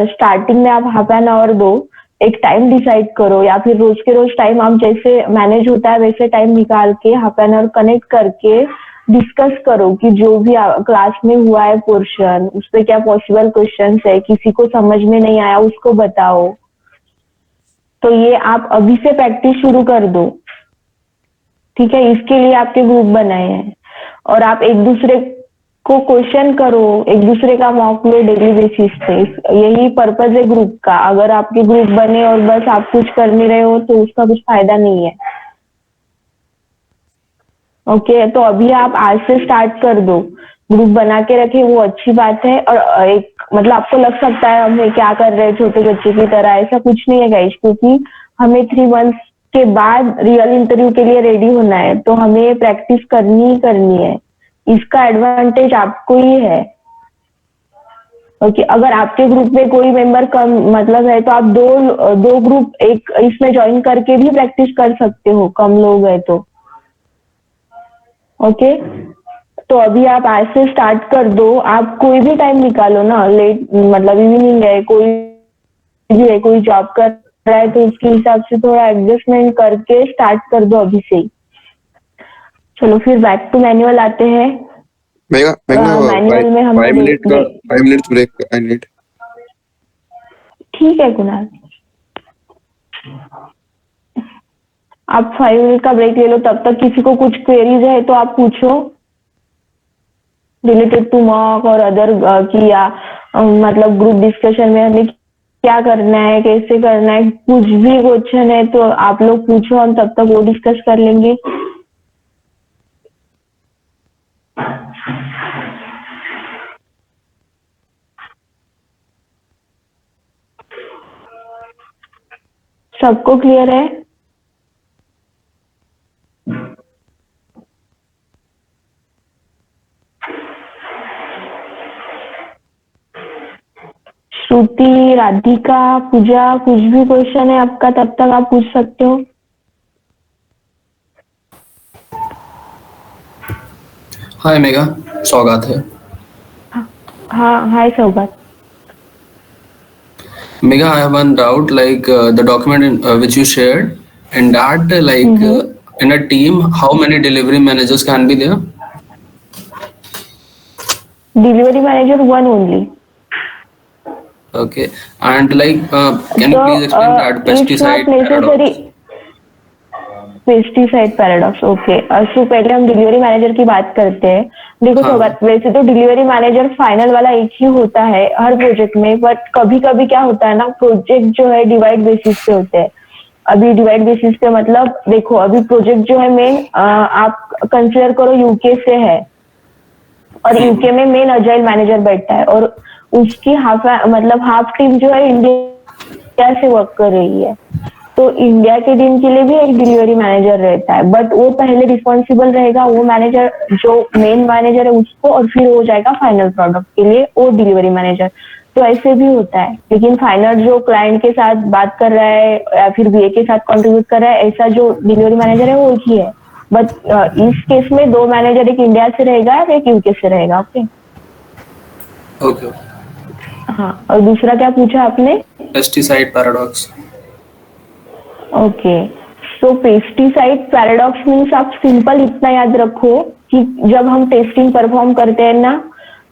Starting में आप half an hour दो, एक टाइम डिसाइड करो या फिर रोज के रोज टाइम आप जैसे मैनेज होता है वैसे टाइम निकाल के हाफ एन आवर कनेक्ट करके डिस्कस करो कि जो भी क्लास में हुआ है पोर्शन उस पे क्या पॉसिबल क्वेश्चंस है, किसी को समझ में नहीं आया उसको बताओ। तो ये आप अभी से प्रैक्टिस शुरू कर दो, ठीक है। इसके लिए आपके ग्रुप बनाए हैं और आप एक दूसरे को क्वेश्चन करो, एक दूसरे का मॉक लो डेली बेसिस पे। यही पर्पज है ग्रुप का। अगर आपके ग्रुप बने और बस आप कुछ कर नहीं रहे हो तो उसका कुछ फायदा नहीं है। ओके, तो अभी आप आज से स्टार्ट कर दो, ग्रुप बना के रखे वो अच्छी बात है। और एक मतलब आपको लग सकता है हमें क्या कर रहे हैं छोटे बच्चे की तरह, ऐसा कुछ नहीं है गाइस, क्योंकि हमें 3 मंथ्स के बाद रियल इंटरव्यू के लिए रेडी होना है, तो हमें प्रैक्टिस करनी ही करनी है। इसका एडवांटेज आपको ही है। ओके, अगर आपके ग्रुप में कोई मेंबर कम मतलब है तो आप दो ग्रुप एक इसमें ज्वाइन करके भी प्रैक्टिस कर सकते हो, कम लोग है तो। ओके, तो अभी आप आज से स्टार्ट कर दो। आप कोई भी टाइम निकालो ना, लेट मतलब इवनिंग है, कोई भी है, कोई जॉब कर रहा है तो उसके हिसाब से थोड़ा एडजस्टमेंट करके स्टार्ट कर दो अभी से ही। चलो फिर बैक टू मैनुअल आते हैं। मेगा मैनुअल में हमने 5 मिनट्स ब्रेक आई नीड। ठीक है कुणाल, आप 5 मिनट का ब्रेक ले लो। तब तक किसी को कुछ क्वेरीज है तो आप पूछो रिलेटेड टू मॉक और अदर की, या मतलब ग्रुप डिस्कशन में हमें क्या करना है, कैसे करना है, कुछ भी क्वेश्चन है तो आप लोग पूछो, हम तब तक वो डिस्कस कर लेंगे। सबको क्लियर है? श्रुति, राधिका, पूजा, कुछ भी क्वेश्चन है आपका तब तक आप पूछ सकते हो। हाय मेगा, सौगात है। हाँ, हाय सौगात। Mega, I have one doubt. Like the document which you shared, in that, in a team, how many delivery managers can be there? Delivery manager 1 only. Okay, and like, can you please explain that pesticide paradox? Pesticide paradox, okay. So पहले हम delivery manager की बात करते हैं। देखो हाँ। सौगात, वैसे तो डिलीवरी मैनेजर फाइनल वाला एक ही होता है हर प्रोजेक्ट में, बट कभी कभी क्या होता है ना, प्रोजेक्ट जो है डिवाइड बेसिस पे होते हैं। अभी डिवाइड बेसिस पे मतलब देखो, अभी प्रोजेक्ट जो है मेन आप कंसिडर करो यूके से है, और यूके में मेन अजाइल मैनेजर बैठता है और उसकी हाफ टीम जो है इंडिया से वर्क कर रही है। तो इंडिया के टीम के लिए भी एक डिलीवरी मैनेजर रहता है, बट वो पहले रिस्पॉन्सिबल रहेगा वो मैनेजर जो मेन मैनेजर है उसको, और फिर हो जाएगा फाइनल प्रोडक्ट के लिए वो डिलीवरी मैनेजर। तो ऐसे भी होता है, लेकिन फाइनल जो क्लाइंट के साथ बात कर रहा है या फिर बीए के साथ कंट्रीब्यूट कर रहा है, ऐसा जो डिलीवरी मैनेजर है वो एक ही है। बट इस केस में 2 मैनेजर, एक इंडिया से रहेगा और एक यूके से रहेगा। Okay okay. हाँ, और दूसरा क्या पूछा आपने? Pesticide paradox. ओके, सो पेस्टिसाइड पैराडॉक्स मीन्स आप सिंपल इतना याद रखो कि जब हम टेस्टिंग परफॉर्म करते हैं ना,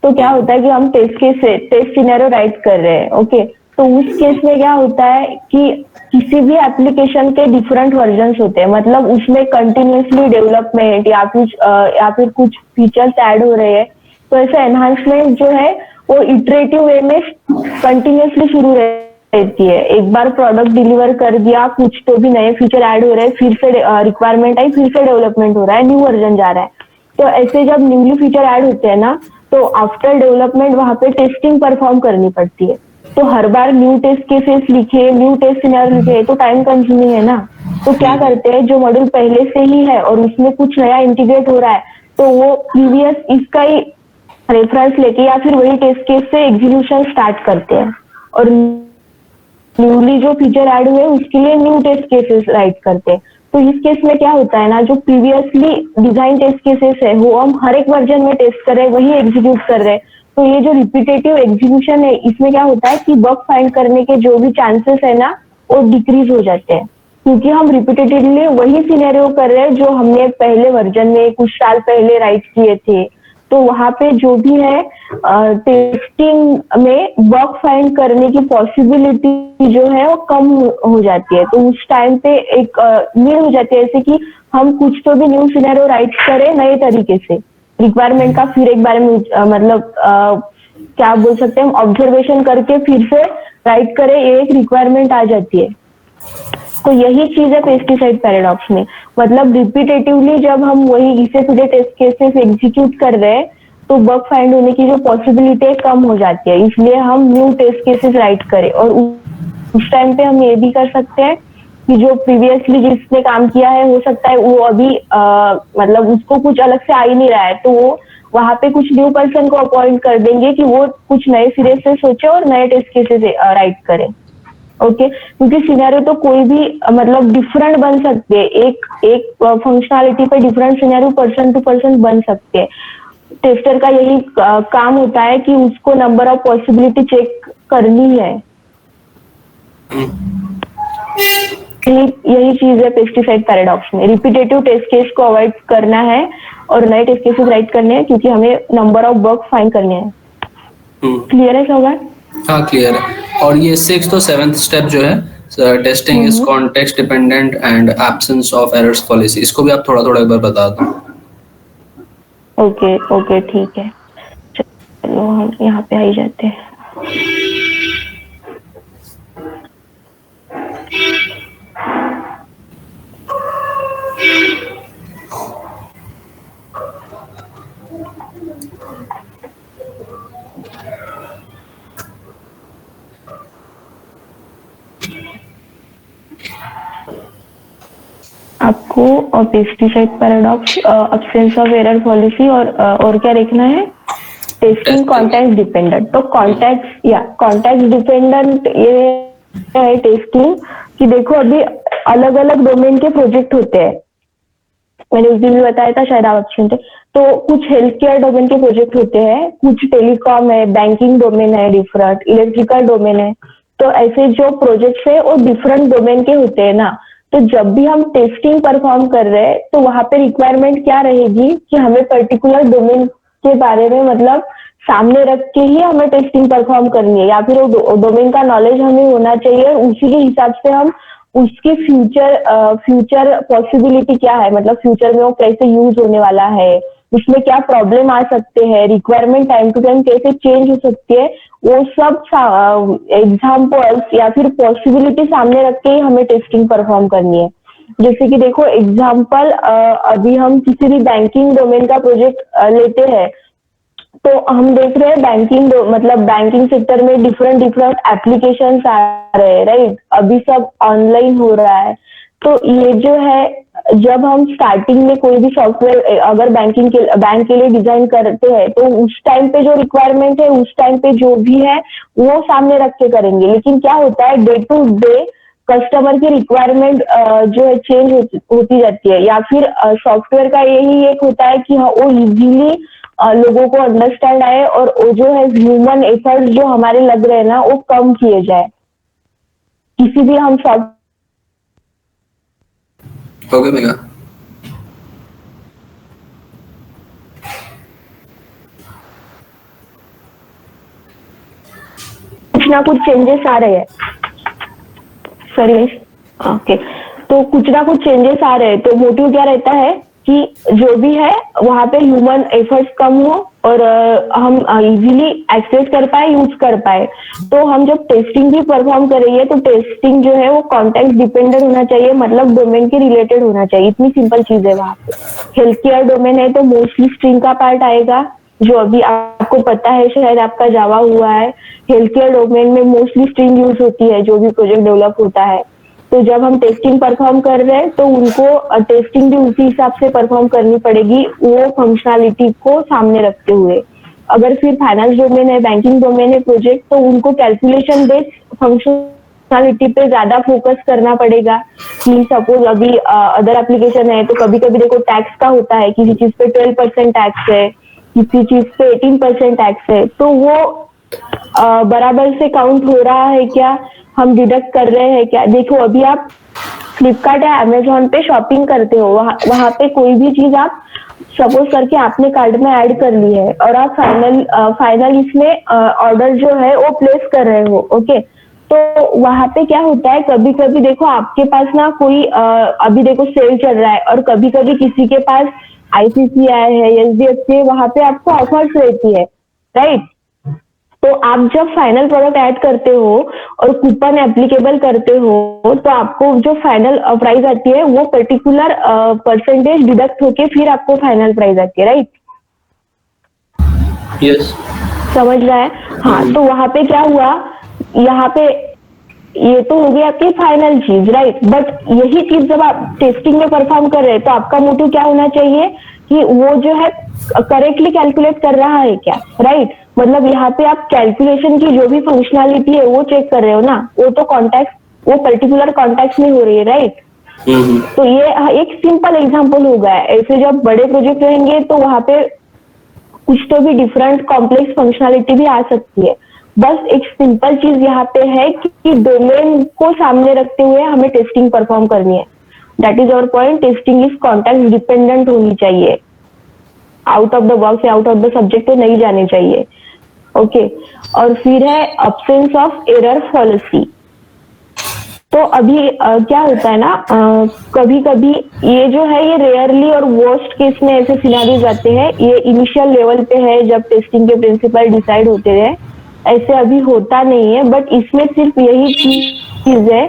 तो क्या होता है कि हम टेस्ट सिनेरियो राइट कर रहे हैं। ओके, तो उस केस में क्या होता है कि किसी भी एप्लीकेशन के डिफरेंट वर्जन्स होते हैं, मतलब उसमें कंटिन्यूसली डेवलपमेंट या फिर कुछ फीचर्स ऐड हो रहे हैं, तो ऐसा एनहांसमेंट जो है वो इटरेटिव वे में कंटिन्यूसली शुरू रहती है। एक बार प्रोडक्ट डिलीवर कर दिया, कुछ तो भी नए फीचर ऐड हो रहे हैं, फिर से रिक्वायरमेंट आई, फिर से डेवलपमेंट हो रहा है, न्यू वर्जन जा रहा है। तो ऐसे जब न्यूली फीचर ऐड होते हैं ना, तो आफ्टर डेवलपमेंट वहां पे टेस्टिंग परफॉर्म करनी पड़ती है। तो हर बार न्यू टेस्ट केसेस लिखे, न्यू टेस्ट सिनेरियो लिखे, तो टाइम कंज्यूमिंग है ना। तो क्या करते हैं, जो मॉड्यूल पहले से ही है और उसमें कुछ नया इंटीग्रेट हो रहा है, तो वो प्रीवियस इसका ही रेफरेंस लेके या फिर वही टेस्ट केस से एग्जीक्यूशन स्टार्ट करते हैं, और न्यूली जो फीचर ऐड हुए उसके लिए न्यू टेस्ट केसेस राइट करते हैं। तो इस केस में क्या होता है ना, जो प्रीवियसली डिजाइन टेस्ट केसेस है वो हम हर एक वर्जन में टेस्ट कर रहे हैं, वही एग्जीक्यूट कर रहे हैं। तो ये जो रिपीटेटिव एग्जीक्यूशन है इसमें क्या होता है कि बग फाइंड करने के जो भी चांसेस है ना वो डिक्रीज हो जाते हैं, क्योंकि हम रिपीटेटिवली वही सिनेरियो कर रहे हैं जो हमने पहले वर्जन में कुछ साल पहले राइट किए थे। तो वहां पे जो भी है टेस्टिंग में बग फाइंड करने की पॉसिबिलिटी जो है वो कम हो जाती है। तो उस टाइम पे एक नीड हो जाती है ऐसे कि हम कुछ तो भी न्यू सिनेरियो राइट करें नए तरीके से, रिक्वायरमेंट का फिर एक बार में मतलब क्या बोल सकते हैं हम ऑब्जर्वेशन करके फिर से राइट करें, ये एक रिक्वायरमेंट आ जाती है। तो यही चीज है पेस्टिसाइड पैराडॉक्स में, मतलब रिपीटेटिवली जब हम वही घिसे पिटे टेस्ट केसेस एग्जीक्यूट कर रहे हैं तो बग फाइंड होने की जो पॉसिबिलिटी है कम हो जाती है, इसलिए हम न्यू टेस्ट केसेस राइट करें। और उस टाइम पे हम ये भी कर सकते हैं कि जो प्रीवियसली जिसने काम किया है हो सकता है वो अभी मतलब उसको कुछ अलग से आ ही नहीं रहा है, तो वो वहां पे कुछ न्यू पर्सन को अपॉइंट कर देंगे कि वो कुछ नए सिरे से सोचे और नए टेस्ट केसेस राइट करें। ओके, क्योंकि सिनेरियो तो कोई भी मतलब डिफरेंट बन सकते हैं, एक फंक्शनैलिटी पे different scenario person to person बन सकते हैं। टेस्टर का यही काम होता है कि उसको नंबर ऑफ पॉसिबिलिटी चेक करनी है। यही चीज है पेस्टिसाइड पैराडॉक्स में, रिपीटेटिव टेस्ट केस को अवॉइड करना है और नए टेस्ट केसेस राइट करने हैं क्योंकि हमें नंबर ऑफ बग फाइंड करने हैं। क्लियर है सवाल? हाँ क्लियर है। और ये 6th और 7th स्टेप जो है testing is context dependent and absence of errors policy, इसको भी आप थोड़ा थोड़ा एक बार बता दो। ओके ठीक है, चलो हम यहाँ पे आ ही जाते हैं। आपको pesticide paradox, absence of error policy और क्या देखना है? Testing context dependent. तो कॉन्टेक्स्ट डिपेंडेंट ये है टेस्टिंग कि देखो अभी अलग अलग डोमेन के प्रोजेक्ट होते हैं, मैंने उस दिन भी बताया था शायद आप सुनते। तो कुछ हेल्थ केयर डोमेन के प्रोजेक्ट होते हैं, कुछ टेलीकॉम है, बैंकिंग डोमेन है, डिफरेंट इलेक्ट्रिकल डोमेन है। तो ऐसे जो प्रोजेक्ट्स है वो डिफरेंट डोमेन के होते हैं ना। तो जब भी हम टेस्टिंग परफॉर्म कर रहे हैं तो वहां पे रिक्वायरमेंट क्या रहेगी कि हमें पर्टिकुलर डोमेन के बारे में मतलब सामने रख के ही हमें टेस्टिंग परफॉर्म करनी है, या फिर वो डोमेन का नॉलेज हमें होना चाहिए और उसी के हिसाब से हम उसकी फ्यूचर पॉसिबिलिटी क्या है, मतलब फ्यूचर में वो कैसे यूज होने वाला है, उसमें क्या प्रॉब्लम आ सकते हैं, रिक्वायरमेंट टाइम टू टाइम कैसे चेंज हो सकती है, वो सब एग्जाम्पल्स या फिर पॉसिबिलिटी सामने रख के ही हमें टेस्टिंग परफॉर्म करनी है। जैसे कि देखो एग्जाम्पल, अभी हम किसी भी बैंकिंग डोमेन का प्रोजेक्ट लेते हैं तो हम देख रहे हैं मतलब बैंकिंग सेक्टर में डिफरेंट एप्लीकेशंस आ रहे हैं, राइट? अभी सब ऑनलाइन हो रहा है। तो ये जो है जब हम स्टार्टिंग में कोई भी सॉफ्टवेयर अगर बैंक के लिए डिजाइन करते हैं तो उस टाइम पे जो रिक्वायरमेंट है उस टाइम पे जो भी है वो सामने रख के करेंगे। लेकिन क्या होता है डे टू डे कस्टमर की रिक्वायरमेंट जो है चेंज होती जाती है, या फिर सॉफ्टवेयर का यही एक होता है कि हाँ वो इजीली लोगों को अंडरस्टैंड आए और वो जो है ह्यूमन एफर्ट जो हमारे लग रहे हैं ना वो कम किए जाए। किसी भी हम हो गया मेगा? कुछ ना कुछ चेंजेस आ रहे हैं, सॉरी ओके, तो कुछ ना कुछ चेंजेस आ रहे हैं। तो मोटिव क्या रहता है कि जो भी है वहां पे ह्यूमन एफर्ट्स कम हो और हम इजीली एक्सेस कर पाए, यूज कर पाए। तो हम जब टेस्टिंग भी परफॉर्म करेंगे तो टेस्टिंग जो है वो कॉन्टेक्स्ट डिपेंडेंट होना चाहिए, मतलब डोमेन के रिलेटेड होना चाहिए। इतनी सिंपल चीज है। वहां पे हेल्थ केयर डोमेन है तो मोस्टली स्ट्रिंग का पार्ट आएगा, जो अभी आपको पता है शायद आपका जावा हुआ है। हेल्थ केयर डोमेन में मोस्टली स्ट्रिंग यूज होती है जो भी प्रोजेक्ट डेवलप होता है। तो जब हम टेस्टिंग परफॉर्म कर रहे हैं तो उनको टेस्टिंग भी उसी हिसाब से परफॉर्म करनी पड़ेगी, वो फंक्शनैलिटी को सामने रखते हुए। अगर फिर फाइनेंस डोमेन है, बैंकिंग डोमेन है प्रोजेक्ट, तो उनको कैलकुलेशन बेस्ड फंक्शनैलिटी पे ज्यादा फोकस करना पड़ेगा। कि सपोज अभी अदर एप्लीकेशन है तो कभी कभी देखो टैक्स का होता है, किसी चीज पे 12% टैक्स है, किसी चीज पे 18% टैक्स है, तो वो बराबर से काउंट हो रहा है क्या, हम डिडक्ट कर रहे हैं क्या? देखो अभी आप फ्लिपकार्ट या अमेजोन पे शॉपिंग करते हो, वहां पे कोई भी चीज आप सपोज करके आपने कार्ड में ऐड कर ली है और आप फाइनल इसमें ऑर्डर जो है वो प्लेस कर रहे हो, ओके। तो वहां पे क्या होता है, कभी कभी देखो आपके पास ना कोई अभी देखो सेल चल रहा है, और कभी कभी किसी के पास आईसीआईसीआई है, एचडीएफसी है, वहां पे आपको ऑफर्स रहती है, राइट। तो आप जब फाइनल प्रोडक्ट ऐड करते हो और कूपन एप्लीकेबल करते हो, तो आपको जो फाइनल प्राइस आती है वो पर्टिकुलर परसेंटेज डिडक्ट होके फिर आपको फाइनल प्राइस आती है, राइट। यस, समझ रहा है? हाँ, तो वहां पे क्या हुआ, यहाँ पे ये तो हो गई आपकी फाइनल चीज, राइट। बट यही चीज जब आप टेस्टिंग में परफॉर्म कर रहे हैं, तो आपका मोटिव क्या होना चाहिए कि वो जो है करेक्टली कैलकुलेट कर रहा है क्या, राइट। मतलब यहाँ पे आप कैलकुलेशन की जो भी फंक्शनैलिटी है वो चेक कर रहे हो ना, वो तो कॉन्टेक्ट, वो पर्टिकुलर कॉन्टेक्ट में हो रही है, राइट। तो ये एक सिंपल एग्जांपल हो गया है। ऐसे जब बड़े प्रोजेक्ट रहेंगे तो वहां पे कुछ तो भी डिफरेंट कॉम्प्लेक्स फंक्शनैलिटी भी आ सकती है। बस एक सिंपल चीज यहाँ पे है कि डोमेन को सामने रखते हुए हमें टेस्टिंग परफॉर्म करनी है। That is our point, testing is context dependent होनी चाहिए, आउट ऑफ द बॉक्स या आउट ऑफ द सब्जेक्ट तो नहीं जाने चाहिए, ओके। और फिर है अब्सेंस ऑफ एरर पॉलिसी। तो अभी क्या होता है ना, कभी कभी ये जो है ये रेयरली और वर्स्ट केस में ऐसे सिनेरियोज आते हैं, ये इनिशियल लेवल पे है जब टेस्टिंग के प्रिंसिपल डिसाइड होते हैं, ऐसे अभी होता नहीं है। बट इसमें सिर्फ यही चीज है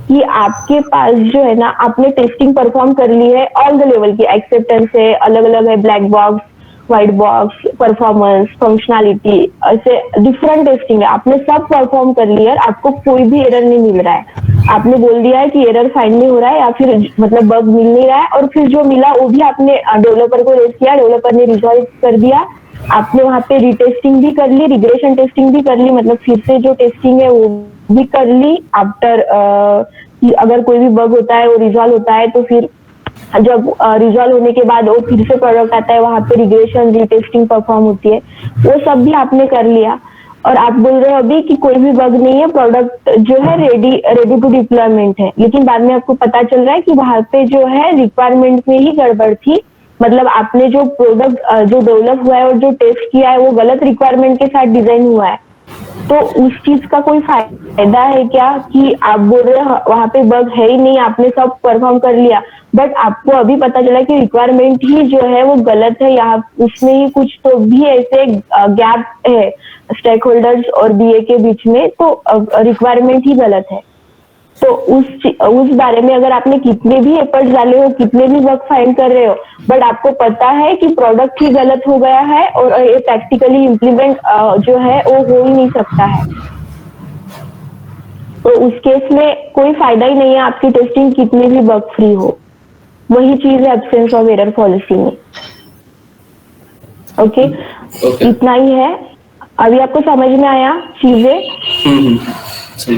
कि आपके पास जो है ना, आपने टेस्टिंग परफॉर्म कर ली है ऑल द लेवल की, एक्सेप्टेंस है, अलग अलग है, black box, white box, performance, functionality, ऐसे डिफरेंट टेस्टिंग है, आपने सब परफॉर्म कर लिया, आपको कोई भी एरर नहीं मिल रहा है। आपने बोल दिया है कि एरर फाइंड नहीं हो रहा है या फिर मतलब बग मिल नहीं रहा है, और फिर जो मिला वो भी आपने डेवलपर को रेज किया, डेवलपर ने रिजॉल्व कर दिया, आपने वहां पे रीटेस्टिंग भी कर ली, रिग्रेशन टेस्टिंग भी कर ली, मतलब फिर से जो टेस्टिंग है वो भी कर ली आफ्टर, अगर कोई भी बग होता है वो रिजॉल्व होता है, तो फिर जब रिजॉल्व होने के बाद वो फिर से प्रोडक्ट आता है, वहां पे रिग्रेशन रीटेस्टिंग परफॉर्म होती है, वो सब भी आपने कर लिया। और आप बोल रहे हो अभी कि कोई भी बग नहीं है, प्रोडक्ट जो है रेडी टू डिप्लॉयमेंट है, लेकिन बाद में आपको पता चल रहा है कि वहां पे जो है रिक्वायरमेंट में ही गड़बड़ थी, मतलब आपने जो प्रोडक्ट जो डेवलप हुआ है और जो टेस्ट किया है वो गलत रिक्वायरमेंट के साथ डिजाइन हुआ है। तो उस चीज का कोई फायदा है क्या कि आप बोल रहे हो वहां पे बग है ही नहीं, आपने सब परफॉर्म कर लिया, बट आपको अभी पता चला कि रिक्वायरमेंट ही जो है वो गलत है, या उसमें ही कुछ तो भी ऐसे गैप है स्टेक होल्डर्स और बीए के बीच में, तो रिक्वायरमेंट ही गलत है। तो उस बारे में अगर आपने कितने भी एफर्ट्स डाले हो, कितने भी वर्क फाइंड कर रहे हो, बट आपको पता है कि प्रोडक्ट ही गलत हो गया है और ये प्रैक्टिकली इम्प्लीमेंट जो है वो हो ही नहीं सकता है, तो उस केस में कोई फायदा ही नहीं है आपकी टेस्टिंग कितनी भी बग फ्री हो। वही चीज है एब्सेंस ऑफ एरर पॉलिसी में, ओके। इतना ही है। अभी आपको समझ में आया चीजें?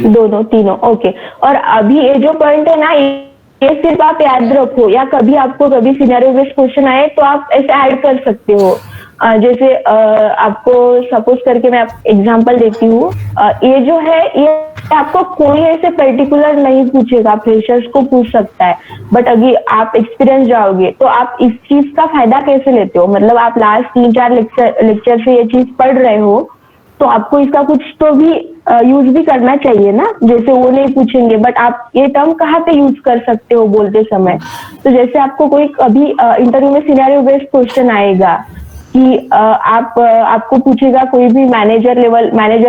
दोनों तीनों, ओके। और अभी ये जो पॉइंट है ना, ये सिर्फ आप याद रखो, या कभी आपको कभी सिनेरियो बेस्ड क्वेश्चन आए तो आप ऐसे ऐड कर सकते हो। जैसे आपको सपोज करके मैं एग्जांपल देती हूँ, ये जो है ये आपको कोई ऐसे पर्टिकुलर नहीं पूछेगा, फ्रेशर्स को पूछ सकता है, बट अगर आप एक्सपीरियंस जाओगे तो आप इस चीज का फायदा कैसे लेते हो, मतलब आप लास्ट 3-4 लेक्चर से ये चीज पढ़ रहे हो, तो आपको इसका कुछ तो भी यूज भी करना चाहिए ना। जैसे वो नहीं पूछेंगे बट आप ये टर्म कहाँ पे यूज कर सकते हो बोलते समय, तो जैसे आपको कोई कभी इंटरव्यू में सिनेरियो बेस्ड क्वेश्चन आएगा कि आपको पूछेगा कोई भी मैनेजर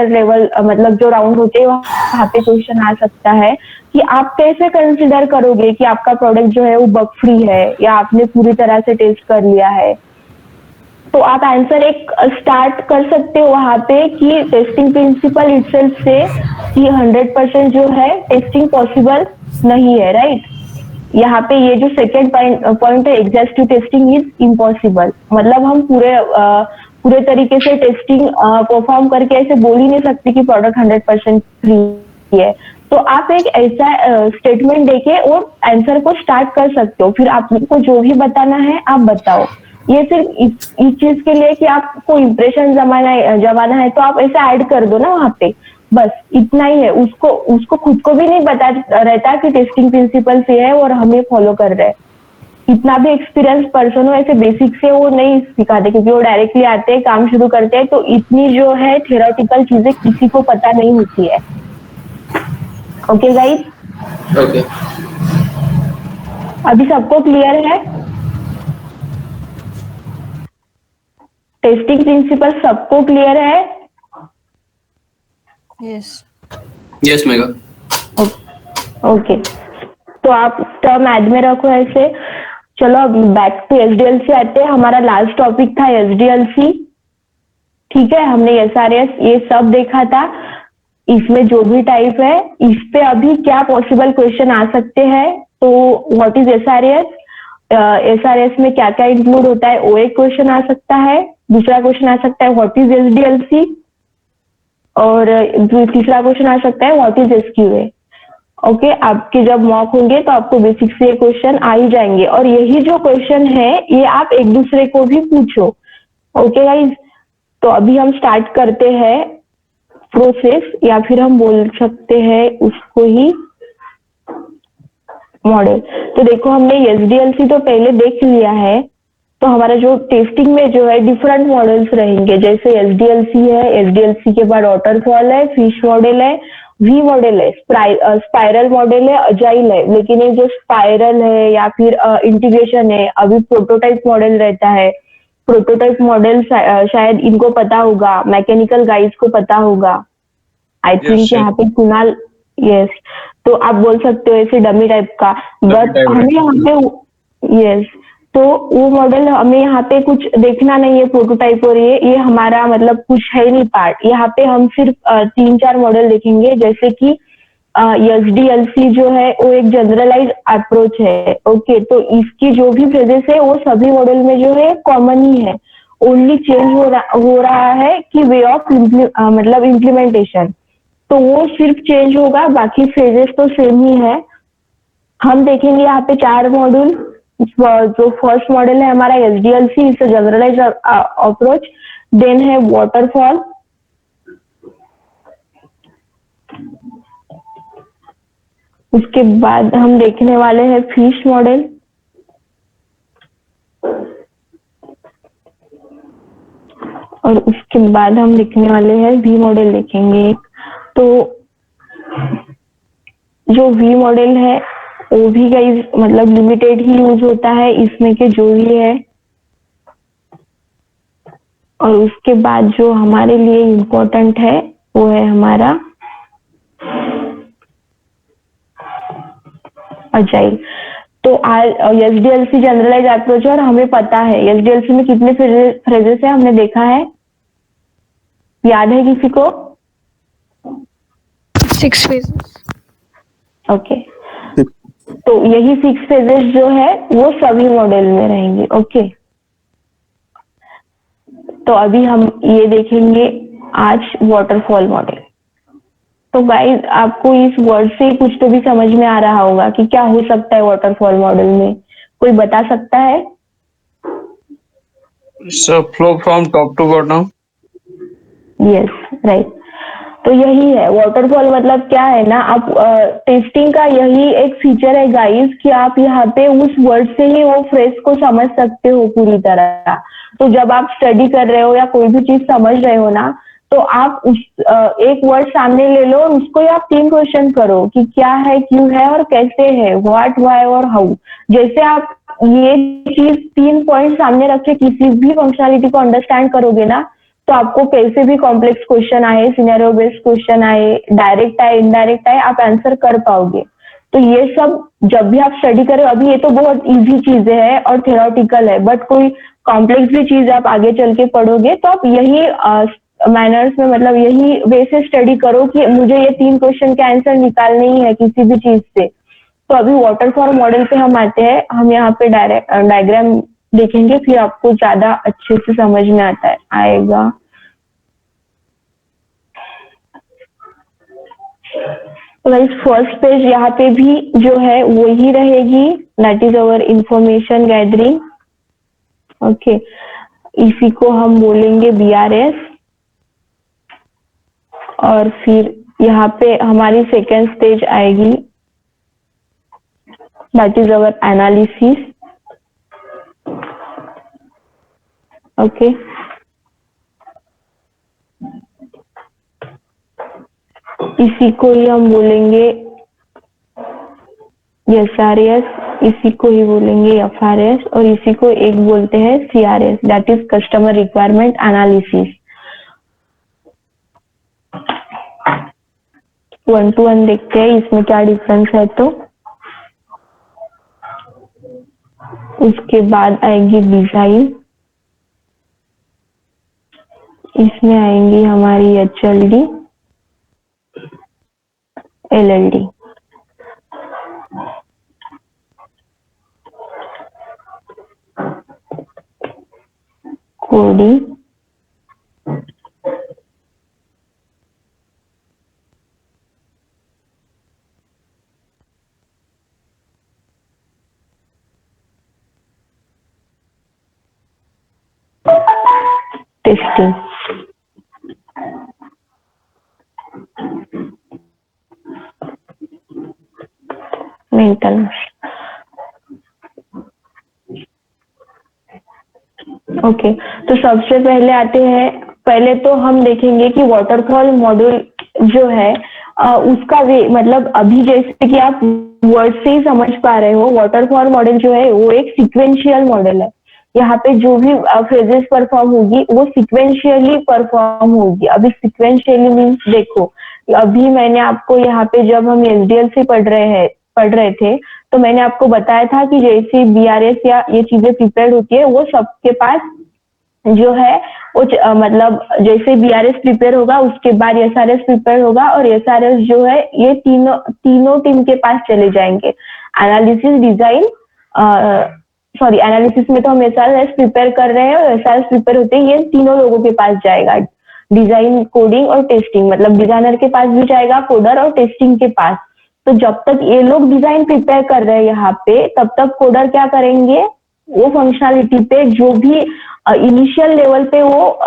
लेवल मतलब जो राउंड होते हैं वहाँ पे क्वेश्चन आ सकता है कि आप कैसे कंसिडर करोगे कि आपका प्रोडक्ट जो है वो बग फ्री है या आपने पूरी तरह से टेस्ट कर लिया है। तो आप आंसर एक स्टार्ट कर सकते हो वहां पे कि टेस्टिंग प्रिंसिपल इटसेल्फ से कि 100% जो है टेस्टिंग पॉसिबल नहीं है, राइट। यहाँ पे ये जो सेकेंड पॉइंट है, एग्जॉस्टिव टेस्टिंग इज इम्पॉसिबल, मतलब हम पूरे तरीके से टेस्टिंग परफॉर्म करके ऐसे बोल ही नहीं सकते कि प्रोडक्ट 100% फ्री है। तो आप एक ऐसा स्टेटमेंट देके और आंसर को स्टार्ट कर सकते हो, फिर आपको जो भी बताना है आप बताओ, ये सिर्फ इस चीज के लिए कि आपको इम्प्रेशन जमाना है तो आप ऐसा ऐड कर दो ना वहाँ पे, बस इतना ही है। उसको उसको खुद को भी नहीं पता रहता कि टेस्टिंग प्रिंसिपल से है और हमें फॉलो कर रहे हैं। इतना भी एक्सपीरियंस पर्सन हो ऐसे बेसिक से वो नहीं सिखाते, क्योंकि वो डायरेक्टली आते हैं, काम शुरू करते हैं, तो इतनी जो है थियोरेटिकल चीजें किसी को पता नहीं होती है। Okay guys, Okay. अभी सबको क्लियर है? टेस्टिंग प्रिंसिपल सबको क्लियर है? यस। Yes, Megha. ओके, तो आप टर्म ऐड में रखो ऐसे। चलो अब बैक टू एसडीएलसी आते हैं। हमारा लास्ट टॉपिक था एसडीएलसी, ठीक है। हमने एसआरएस ये सब देखा था। इसमें जो भी टाइप है इस पे अभी क्या पॉसिबल क्वेश्चन आ सकते हैं, तो व्हाट इज एसआरएस, एसआरएस में क्या क्या इंक्लूड होता है, वो एक क्वेश्चन आ सकता है। दूसरा क्वेश्चन आ सकता है व्हाट इज एसडीएलसी, और तीसरा क्वेश्चन आ सकता है व्हाट इज एसक्यूए। ओके, आपके जब मॉक होंगे तो आपको बेसिक से ये क्वेश्चन आ ही जाएंगे, और यही जो क्वेश्चन है ये आप एक दूसरे को भी पूछो। ओके गाइज, तो अभी हम स्टार्ट करते हैं प्रोसेस, या फिर हम बोल सकते हैं उसको ही मॉडल। तो देखो हमने एसडीएलसी तो पहले देख लिया है, तो हमारा जो टेस्टिंग में जो है डिफरेंट मॉडल्स रहेंगे। जैसे एसडीएलसी है, एसडीएलसी के बाद वाटरफॉल है, फिश मॉडल है, वी मॉडल है, स्पाइरल मॉडल है, अजाइल है। लेकिन ये जो स्पाइरल है या फिर इंटीग्रेशन है, अभी प्रोटोटाइप मॉडल रहता है। प्रोटोटाइप मॉडल शायद इनको पता होगा, मैकेनिकल गाइड्स को पता होगा, आई थिंक यहाँ पे कुणाल, यस। तो आप बोल सकते हो ऐसे डमी टाइप का, बट हमें यहाँ पे यस, तो वो मॉडल हमें यहाँ पे कुछ देखना नहीं है। प्रोटोटाइप और ये हमारा मतलब कुछ है नहीं पार्ट। यहाँ पे हम सिर्फ 3-4 मॉडल देखेंगे। जैसे कि एसडीएलसी जो है वो एक जनरलाइज अप्रोच है। ओके, तो इसकी जो भी फ्रेजेस है वो सभी मॉडल में जो है कॉमन ही है। ओनली चेंज हो रहा है कि वे ऑफ मतलब इम्प्लीमेंटेशन, तो वो सिर्फ चेंज होगा, बाकी फ्रेजेस तो सेम ही है। हम देखेंगे यहाँ पे 4 मॉड्यूल। जो फर्स्ट मॉडल है हमारा SDLC, it's a generalize approach. Then है वाटरफॉल, उसके बाद हम देखने वाले हैं फिश मॉडल, और उसके बाद हम देखने वाले हैं वी मॉडल देखेंगे। तो जो वी मॉडल है वो भी गाइस मतलब लिमिटेड ही यूज होता है इसमें के जो भी है। और उसके बाद जो हमारे लिए इम्पोर्टेंट है वो है हमारा अजाइल। तो एसडीएलसी जनरलाइज अप्रोच, और हमें पता है एसडीएलसी में कितने फ्रेजेस है, हमने देखा है, याद है किसी को? 6 phases। ओके, तो यही 6 फेजेस जो है वो सभी मॉडल में रहेंगे। ओके, तो अभी हम ये देखेंगे आज वाटरफॉल मॉडल। तो गाइस आपको इस वर्ड से कुछ तो भी समझ में आ रहा होगा कि क्या हो सकता है वाटरफॉल मॉडल में, कोई बता सकता है? Flow from top to bottom. Yes, right. तो यही है वाटरफॉल मतलब क्या है ना, आप टेस्टिंग का यही एक फीचर है गाइस कि आप यहाँ पे उस वर्ड से ही वो फ्रेज को समझ सकते हो पूरी तरह। तो जब आप स्टडी कर रहे हो या कोई भी चीज समझ रहे हो ना, तो आप उस एक वर्ड सामने ले लो और उसको ही आप 3 क्वेश्चन करो कि क्या है, क्यों है और कैसे है, व्हाट, व्हाई और हाउ। जैसे आप ये चीज 3 पॉइंट सामने रख के किसी भी फंक्शनलिटी को अंडरस्टैंड करोगे ना, तो आपको कैसे भी कॉम्प्लेक्स क्वेश्चन आए, सिनेरियो बेस्ड क्वेश्चन आए, डायरेक्ट आए, इनडायरेक्ट आए, आप आंसर कर पाओगे। तो ये सब जब भी आप स्टडी करें, अभी ये तो बहुत इजी चीजें है और थ्योरेटिकल है, बट कोई कॉम्प्लेक्स भी चीज आप आगे चल के पढ़ोगे तो आप यही मैनर्स में मतलब यही वे से स्टडी करो कि मुझे ये 3 क्वेश्चन के आंसर निकालने ही है किसी भी चीज से। तो अभी वाटरफॉल मॉडल पे हम आते हैं। हम यहाँ पे डायग्राम देखेंगे, फिर आपको ज्यादा अच्छे से समझ में आएगा। तो फर्स्ट पेज यहाँ पे भी जो है वो ही रहेगी, that is our information gathering. Okay, इसी को हम बोलेंगे BRS। और फिर यहाँ पे हमारी सेकेंड स्टेज आएगी, that is our analysis. Okay, इसी को ही हम बोलेंगे SRS, इसी को ही बोलेंगे FRS, और इसी को एक बोलते हैं CRS, that is customer requirement analysis. 1 to 1 देखते हैं इसमें क्या डिफरेंस है। तो उसके बाद आएगी डिजाइन, इसमें आएंगी हमारी HLD, LLD। Coding, testing. Maintenance. Okay, तो सबसे पहले आते हैं, पहले तो हम देखेंगे कि वाटरफॉल मॉड्यूल जो है उसका वे, मतलब अभी जैसे कि आप वर्ड से ही समझ पा रहे हो, वाटरफॉल मॉडल जो है वो एक सीक्वेंशियल मॉडल है। यहाँ पे जो भी फ्रेजेस परफॉर्म होगी वो सीक्वेंशियली परफॉर्म होगी। अभी सीक्वेंशियली मीन्स देखो, अभी मैंने आपको यहाँ पे जब हम SDLC पढ़ रहे थे, तो मैंने आपको बताया था कि जैसे BRS या ये चीजें प्रिपेयर होती है, वो सबके पास जो है वो मतलब जैसे BRS प्रिपेयर होगा उसके बाद SRS प्रिपेयर होगा, और SRS जो है ये तीनों टीम के पास चले जाएंगे। एनालिसिस, डिजाइन, सॉरी एनालिसिस में तो हम SRS प्रिपेयर कर रहे हैं, और SRS प्रिपेयर होते ही ये तीनों लोगों के पास जाएगा, डिजाइन, कोडिंग और टेस्टिंग, मतलब डिजाइनर के पास भी जाएगा, कोडर और टेस्टिंग के पास। तो जब तक ये लोग डिजाइन प्रिपेयर कर रहे हैं यहाँ पे, तब तक कोडर क्या करेंगे, वो फंक्शनलिटी पे जो भी इनिशियल लेवल पे वो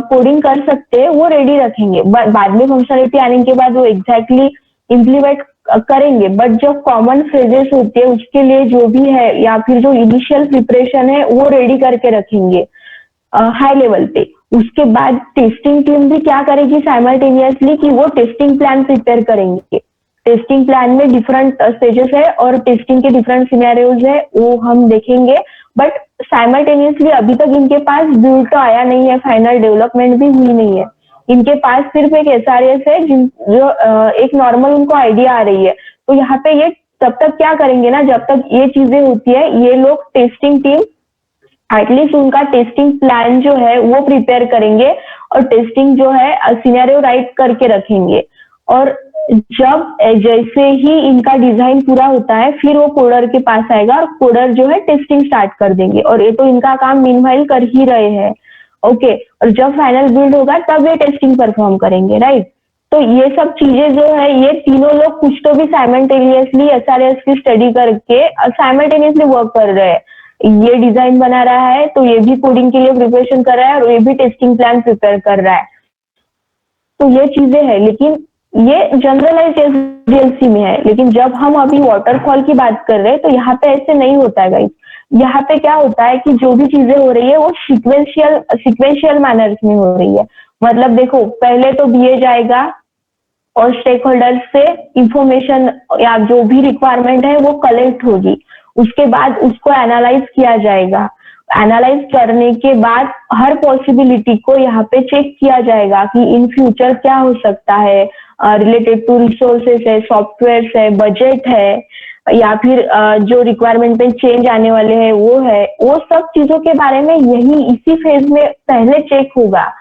कोडिंग कर सकते हैं वो रेडी रखेंगे। बाद में फंक्शनलिटी आने के बाद वो एग्जैक्टली इम्प्लीमेंट करेंगे, बट जो कॉमन फ्रेजेस होती है उसके लिए जो भी है या फिर जो इनिशियल प्रिपरेशन है वो रेडी करके रखेंगे हाई लेवल पे। उसके बाद टेस्टिंग टीम भी क्या करेगी साइमल्टेनियसली, कि वो टेस्टिंग प्लान प्रिपेयर करेंगे। टेस्टिंग प्लान में डिफरेंट स्टेजेस है और टेस्टिंग के डिफरेंट सिनेरियोज है, वो हम देखेंगे। बट साइमल्टेनियसली अभी तक इनके पास बिल्ड तो आया नहीं है, फाइनल डेवलपमेंट भी हुई नहीं है। इनके पास सिर्फ एक SRS है जो एक नॉर्मल उनको आइडिया आ रही है। तो यहाँ पे ये तब तक क्या करेंगे ना, जब तक ये चीजें होती है, ये लोग टेस्टिंग टीम एटलीस्ट उनका टेस्टिंग प्लान जो है वो प्रिपेयर करेंगे और टेस्टिंग जो है सिनेरियो राइट करके रखेंगे। और जब जैसे ही इनका डिजाइन पूरा होता है फिर वो कोडर के पास आएगा और कोडर जो है टेस्टिंग स्टार्ट कर देंगे, और ये तो इनका काम मीनवाइल कर ही रहे हैं। ओके, और जब फाइनल बिल्ड होगा तब ये टेस्टिंग परफॉर्म करेंगे, राइट। तो ये सब चीजें जो है ये तीनों लोग कुछ तो भी साइमल्टेनियसली SRS की स्टडी करके साइमल्टेनियसली वर्क कर रहे हैं। ये डिजाइन बना रहा है तो ये भी कोडिंग के लिए प्रिपरेशन कर रहा है और ये भी टेस्टिंग प्लान प्रिपेयर कर रहा है। तो ये चीजें है, लेकिन ये जनरलाइज SDLC में है। लेकिन जब हम अभी वाटरफॉल की बात कर रहे हैं तो यहाँ पे ऐसे नहीं होता है गाइस। यहाँ पे क्या होता है कि जो भी चीजें हो रही है वो सिक्वेंशियल मैनर्स में हो रही है। मतलब देखो, पहले तो BA जाएगा और स्टेक होल्डर से इंफॉर्मेशन या जो भी रिक्वायरमेंट है वो कलेक्ट होगी। उसके बाद उसको एनालाइज किया जाएगा। एनालाइज करने के बाद हर पॉसिबिलिटी को यहाँ पे चेक किया जाएगा कि इन फ्यूचर क्या हो सकता है, रिलेटेड टू रिसोर्सेस है, सॉफ्टवेयर है, बजट है, या फिर जो रिक्वायरमेंट में चेंज आने वाले हैं वो है। वो सब चीजों के बारे में यही इसी फेज में पहले चेक होगा,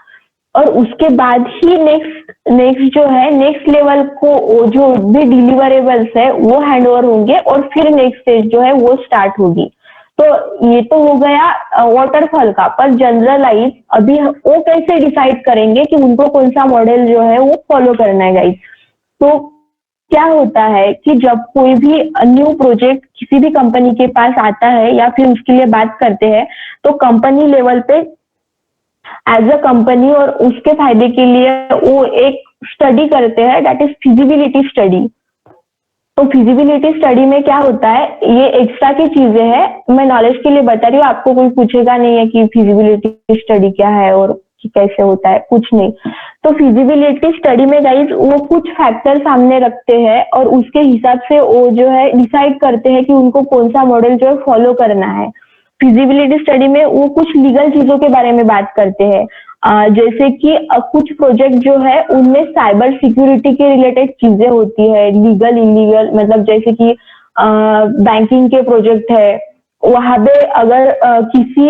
और उसके बाद ही नेक्स्ट जो है नेक्स्ट लेवल को जो भी डिलीवरेबल्स है वो हैंडओवर होंगे और फिर नेक्स्ट स्टेज जो है वो स्टार्ट होगी। तो ये तो हो गया वाटरफॉल का। पर जनरलाइज अभी वो कैसे डिसाइड करेंगे कि उनको कौन सा मॉडल जो है वो फॉलो करना है गाइस। तो क्या होता है कि जब कोई भी न्यू प्रोजेक्ट किसी भी कंपनी के पास आता है या फिर उसके लिए बात करते हैं, तो कंपनी लेवल पे एज अ कंपनी और उसके फायदे के लिए वो एक स्टडी करते हैं, दैट इज फिजिबिलिटी स्टडी। तो फिजिबिलिटी स्टडी में क्या होता है, ये एक्स्ट्रा की चीजें हैं, मैं नॉलेज के लिए बता रही हूँ, आपको कोई पूछेगा नहीं है कि फिजिबिलिटी स्टडी क्या है और कि कैसे होता है, कुछ नहीं। तो फिजिबिलिटी स्टडी में गाइज वो कुछ फैक्टर सामने रखते हैं और उसके हिसाब से वो जो है डिसाइड करते हैं कि उनको कौन सा मॉडल जो है फॉलो करना है। फिजिबिलिटी स्टडी में वो कुछ लीगल चीजों के बारे में बात करते हैं, जैसे कि कुछ प्रोजेक्ट जो है उनमें साइबर सिक्योरिटी के रिलेटेड चीजें होती है, लीगल इलीगल, मतलब जैसे कि बैंकिंग के प्रोजेक्ट है, वहां पे अगर किसी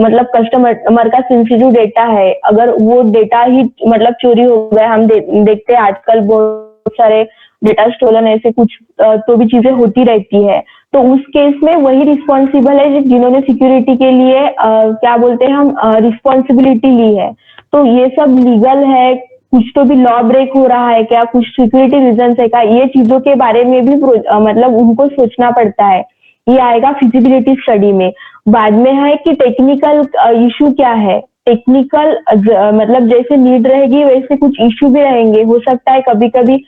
मतलब कस्टमर का सेंसिटिव डेटा है, अगर वो डेटा ही मतलब चोरी हो गया, हम देखते हैं आजकल बहुत सारे डेटा स्टोलन ऐसे कुछ तो भी चीजें होती रहती है, तो उस केस में वही रिस्पॉन्सिबल है जिन्होंने सिक्योरिटी के लिए क्या बोलते हैं हम रिस्पॉन्सिबिलिटी ली है। तो ये सब लीगल है, कुछ तो भी लॉ ब्रेक हो रहा है क्या, कुछ सिक्योरिटी रीजन है क्या, ये चीजों के बारे में भी मतलब उनको सोचना पड़ता है। ये आएगा फिजिबिलिटी स्टडी में। बाद में है कि टेक्निकल इशू क्या है, टेक्निकल मतलब जैसे नीड रहेगी वैसे कुछ इशू भी रहेंगे, हो सकता है कभी कभी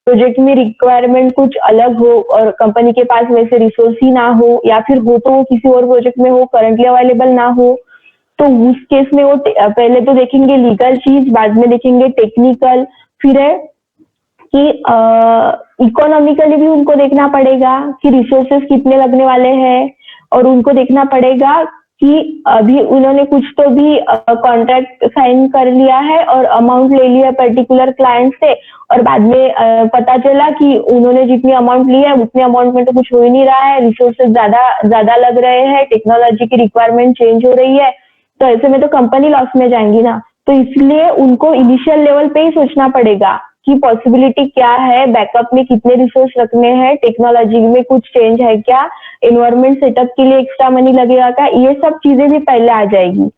प्रोजेक्ट में रिक्वायरमेंट कुछ अलग हो और कंपनी के पास वैसे रिसोर्स ही ना हो, या फिर हो तो वो किसी और प्रोजेक्ट में हो, करंटली अवेलेबल ना हो, तो उस केस में वो पहले तो देखेंगे लीगल चीज, बाद में देखेंगे टेक्निकल, फिर है कि इकोनॉमिकली भी उनको देखना पड़ेगा कि रिसोर्सेस कितने लगने वाले हैं, और उनको देखना पड़ेगा कि अभी उन्होंने कुछ तो भी कॉन्ट्रैक्ट साइन कर लिया है और अमाउंट ले लिया पर्टिकुलर क्लाइंट से, और बाद में पता चला कि उन्होंने जितनी अमाउंट ली है उतने अमाउंट में तो कुछ हो ही नहीं रहा है, रिसोर्सेज ज्यादा लग रहे हैं, टेक्नोलॉजी की रिक्वायरमेंट चेंज हो रही है, तो ऐसे में तो कंपनी लॉस में जाएंगी ना। तो इसलिए उनको इनिशियल लेवल पे ही सोचना पड़ेगा कि पॉसिबिलिटी क्या है, बैकअप में कितने रिसोर्स रखने हैं, टेक्नोलॉजी में कुछ चेंज है क्या, एनवायरमेंट सेटअप के लिए एक्स्ट्रा मनी लगेगा क्या, ये सब चीजें भी पहले आ जाएगी।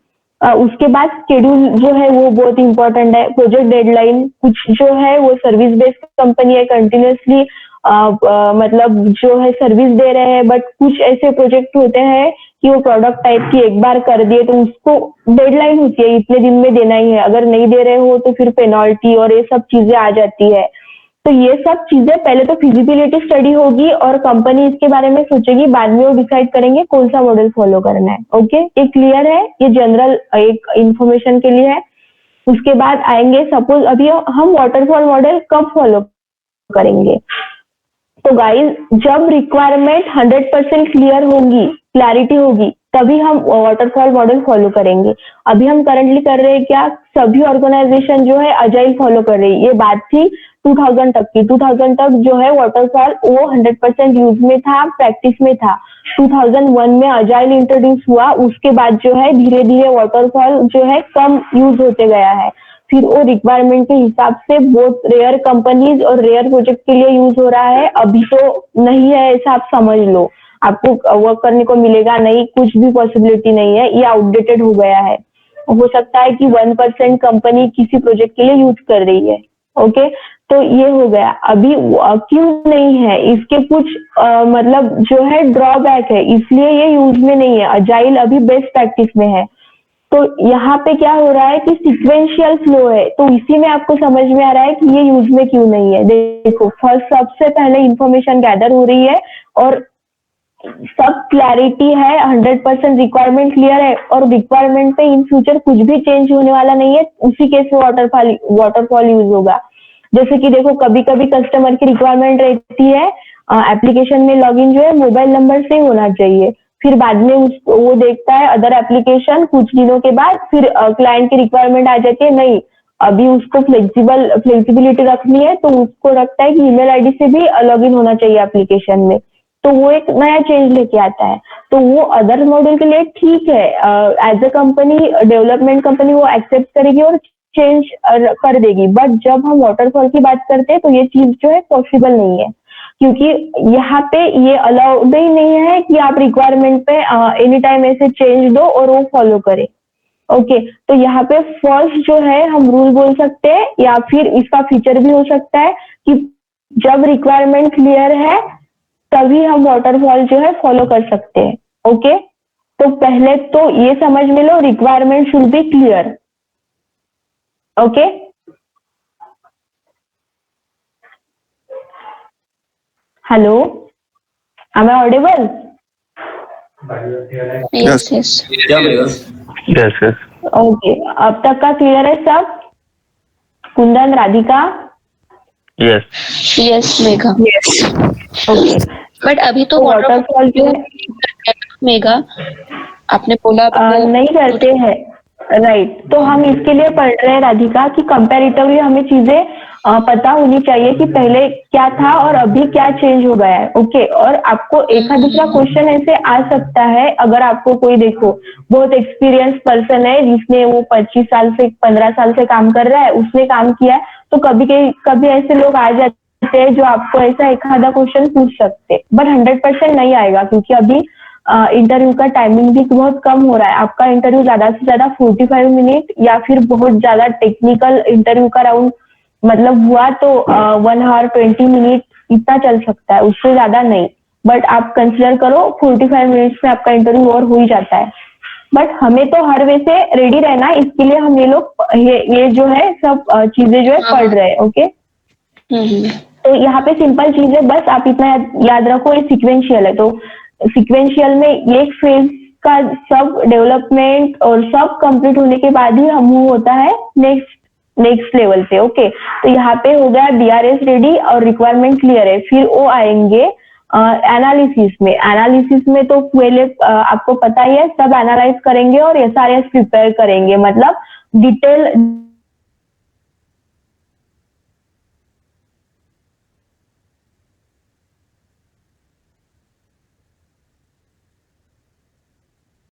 उसके बाद शेड्यूल जो है वो बहुत इंपॉर्टेंट है, प्रोजेक्ट डेडलाइन, कुछ जो है वो सर्विस बेस्ड कंपनी है, कंटिन्यूसली मतलब जो है सर्विस दे रहे हैं, बट कुछ ऐसे प्रोजेक्ट होते हैं कि वो प्रोडक्ट टाइप की एक बार कर दिए तो उसको डेडलाइन होती है, इतने दिन में देना ही है, अगर नहीं दे रहे हो तो फिर पेनल्टी और ये सब चीजें आ जाती है। तो ये सब चीजें पहले तो फिजिबिलिटी स्टडी होगी और कंपनी इसके बारे में सोचेगी, बाद में वो डिसाइड करेंगे कौन सा मॉडल फॉलो करना है। ओके, ये क्लियर है, ये जनरल एक इंफॉर्मेशन के लिए है। उसके बाद आएंगे, सपोज अभी हम वाटरफॉल मॉडल कब फॉलो करेंगे, तो गाइस जब रिक्वायरमेंट 100% क्लियर होगी, क्लैरिटी होगी, तभी हम वाटरफॉल मॉडल फॉलो करेंगे। अभी हम करंटली कर रहे हैं क्या, सभी ऑर्गेनाइजेशन जो है अजाइल फॉलो कर रही है, ये बात थी 2000 तक की। 2000 तक जो है वाटरफॉल वो 100% यूज में था, प्रैक्टिस में था। 2001 में अजाइल इंट्रोड्यूस हुआ, उसके बाद जो है धीरे धीरे वाटरफॉल जो है कम यूज होते गया है, फिर वो रिक्वायरमेंट के हिसाब से बहुत रेयर कंपनीज और रेयर प्रोजेक्ट के लिए यूज हो रहा है। अभी तो नहीं है ऐसा आप समझ लो, आपको वर्क करने को मिलेगा नहीं, कुछ भी पॉसिबिलिटी नहीं है, ये आउटडेटेड हो गया है। हो सकता है कि 1% कंपनी किसी प्रोजेक्ट के लिए यूज कर रही है। ओके, तो ये हो गया। अभी क्यों नहीं है, इसके कुछ मतलब जो है ड्रॉबैक है, इसलिए ये यूज में नहीं है। अजाइल अभी बेस्ट प्रैक्टिस में है। तो यहाँ पे क्या हो रहा है कि सीक्वेंशियल फ्लो है, तो इसी में आपको समझ में आ रहा है कि ये यूज में क्यों नहीं है। देखो, फर्स्ट सबसे पहले इंफॉर्मेशन गैदर हो रही है और सब क्लैरिटी है, 100% रिक्वायरमेंट क्लियर है, और रिक्वायरमेंट पे इन फ्यूचर कुछ भी चेंज होने वाला नहीं है, उसी केस में वाटरफॉल यूज होगा। जैसे कि देखो, कभी कभी कस्टमर की रिक्वायरमेंट रहती है एप्लीकेशन में लॉगिन जो है मोबाइल नंबर से होना चाहिए, फिर बाद में वो देखता है अदर एप्लीकेशन, कुछ दिनों के बाद फिर क्लाइंट की रिक्वायरमेंट आ जाती है, नहीं अभी उसको फ्लेक्सिबिलिटी रखनी है, तो उसको रखता है कि ईमेल आईडी से भी लॉगिन होना चाहिए एप्लीकेशन में, तो वो एक नया चेंज लेके आता है। तो वो अदर मॉडल के लिए ठीक है, as a company, development company वो एक्सेप्ट करेगी और चेंज कर देगी, बट जब हम वाटरफॉल की बात करते हैं तो ये चीज जो है पॉसिबल नहीं है, क्योंकि यहाँ पे ये अलाउड ही नहीं है कि आप रिक्वायरमेंट पे एनी टाइम ऐसे चेंज दो और वो फॉलो करे। ओके, तो यहाँ पे फर्स्ट जो है हम रूल बोल सकते हैं, या फिर इसका फीचर भी हो सकता है कि जब रिक्वायरमेंट क्लियर है तभी हम वाटरफॉल जो है फॉलो कर सकते हैं। ओके, तो पहले तो ये समझ में लो, requirement should be clear. Okay, hello, am I audible? Yes, yes. Yeah, Megha. Yes, yes. Okay, अब तक का क्लियर है सब? Kundan, Radhika? Yes. Yes, Megha. Okay, but अभी तो वाटरफॉल जो है मेघा, आपने बोला नहीं करते हैं, राइट। तो हम इसके लिए पढ़ रहे हैं राधिका कि कंपैरेटिवली हमें चीजें पता होनी चाहिए कि पहले क्या था और अभी क्या चेंज हो गया है। ओके, और आपको एक का दूसरा क्वेश्चन ऐसे आ सकता है, अगर आपको कोई देखो बहुत एक्सपीरियंस पर्सन है जिसने वो 25 साल से 15 साल से काम कर रहा है, उसने काम किया है, तो कभी ऐसे लोग आ जाते हैं जो आपको ऐसा एक आधा क्वेश्चन पूछ सकते, बट 100% नहीं आएगा, क्योंकि अभी इंटरव्यू का टाइमिंग भी बहुत कम हो रहा है। आपका इंटरव्यू ज्यादा से ज्यादा 45 मिनट या फिर बहुत ज्यादा टेक्निकल इंटरव्यू का राउंड मतलब हुआ तो 1 आवर 20 मिनट इतना चल सकता है, उससे ज्यादा नहीं। बट आप कंसिडर करो 45 मिनट्स में आपका इंटरव्यू और हो ही जाता है। बट हमें तो हर वे से रेडी रहना है, इसके लिए हम ये लोग ये जो है सब चीजें जो है पढ़ रहे हैं। ओके, तो यहाँ पे सिंपल चीज है, बस आप इतना याद रखो, ये सिक्वेंशियल है। तो सिक्वेंशियल में ये फेज का सब डेवलपमेंट और सब कंप्लीट होने के बाद ही हम मूव होता है नेक्स्ट लेवल पे। ओके, तो यहाँ पे हो गया बीआरएस रेडी और रिक्वायरमेंट क्लियर है, फिर वो आएंगे एनालिसिस में तो पहले आपको पता ही है, सब एनालाइज करेंगे और एसआरएस प्रिपेयर करेंगे, मतलब डिटेल